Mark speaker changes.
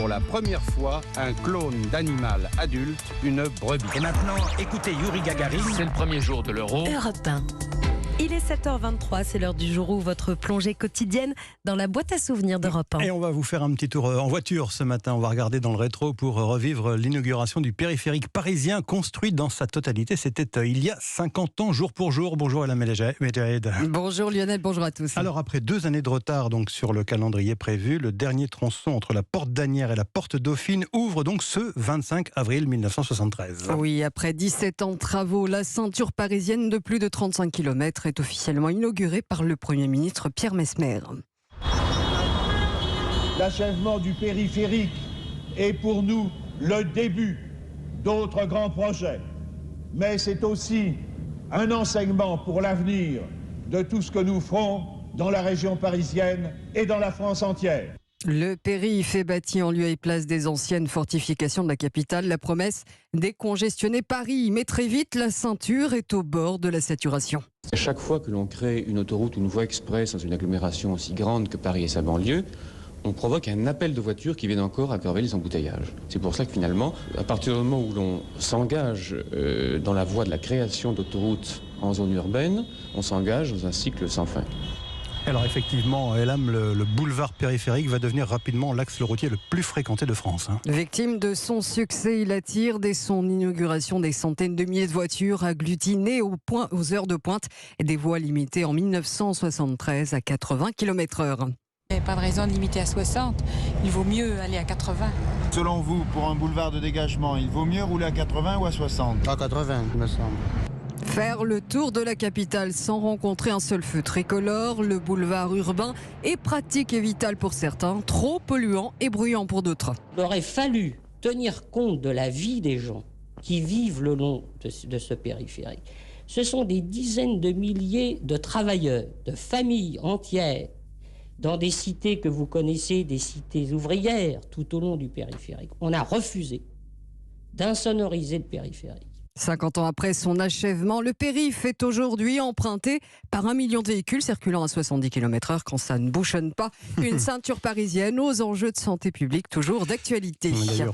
Speaker 1: pour la première fois un clone d'animal adulte, une brebis.
Speaker 2: Et maintenant, écoutez Yuri Gagarin.
Speaker 3: C'est le premier jour de l'Euro.
Speaker 4: Europe 1. Il est 7h23, c'est l'heure du jour où votre plongée quotidienne dans la boîte à souvenirs d'Europe 1.
Speaker 5: Et on va vous faire un petit tour en voiture ce matin. On va regarder dans le rétro pour revivre l'inauguration du périphérique parisien construit dans sa totalité. C'était il y a 50 ans, jour pour jour. Bonjour Alain Medjahed.
Speaker 6: Bonjour Lionel, bonjour à tous.
Speaker 5: Alors après 2 années de retard donc, sur le calendrier prévu, le dernier tronçon entre la porte d'Asnières et la porte Dauphine ouvre donc ce 25 avril 1973.
Speaker 6: Oui, après 17 ans de travaux, la ceinture parisienne de plus de 35 km est officiellement inaugurée par le Premier ministre Pierre Messmer.
Speaker 7: L'achèvement du périphérique est pour nous le début d'autres grands projets. Mais c'est aussi un enseignement pour l'avenir de tout ce que nous ferons dans la région parisienne et dans la France entière.
Speaker 6: Le périph' est bâti en lieu et place des anciennes fortifications de la capitale. La promesse, décongestionner Paris. Mais très vite, la ceinture est au bord de la saturation.
Speaker 8: Chaque fois que l'on crée une autoroute ou une voie express dans une agglomération aussi grande que Paris et sa banlieue, on provoque un appel de voitures qui viennent encore aggraver les embouteillages. C'est pour ça que finalement, à partir du moment où l'on s'engage dans la voie de la création d'autoroutes en zone urbaine, on s'engage dans un cycle sans fin.
Speaker 5: Alors effectivement, Elam, le boulevard périphérique va devenir rapidement l'axe routier le plus fréquenté de France.
Speaker 6: Victime de son succès, il attire dès son inauguration des centaines de milliers de voitures agglutinées aux heures de pointe. Des voies limitées en 1973 à 80 km/h.
Speaker 9: Il n'y a pas de raison de limiter à 60, il vaut mieux aller à 80.
Speaker 10: Selon vous, pour un boulevard de dégagement, il vaut mieux rouler à 80 ou à 60 ?
Speaker 11: À 80, il me semble.
Speaker 6: Faire le tour de la capitale sans rencontrer un seul feu tricolore, le boulevard urbain est pratique et vital pour certains, trop polluant et bruyant pour d'autres.
Speaker 12: Il aurait fallu tenir compte de la vie des gens qui vivent le long de ce périphérique. Ce sont des dizaines de milliers de travailleurs, de familles entières, dans des cités que vous connaissez, des cités ouvrières, tout au long du périphérique. On a refusé d'insonoriser le périphérique.
Speaker 6: 50 ans après son achèvement, le périph' est aujourd'hui emprunté par 1 million de véhicules circulant à 70 km/h quand ça ne bouchonne pas. Une ceinture parisienne aux enjeux de santé publique toujours d'actualité.
Speaker 5: D'ailleurs,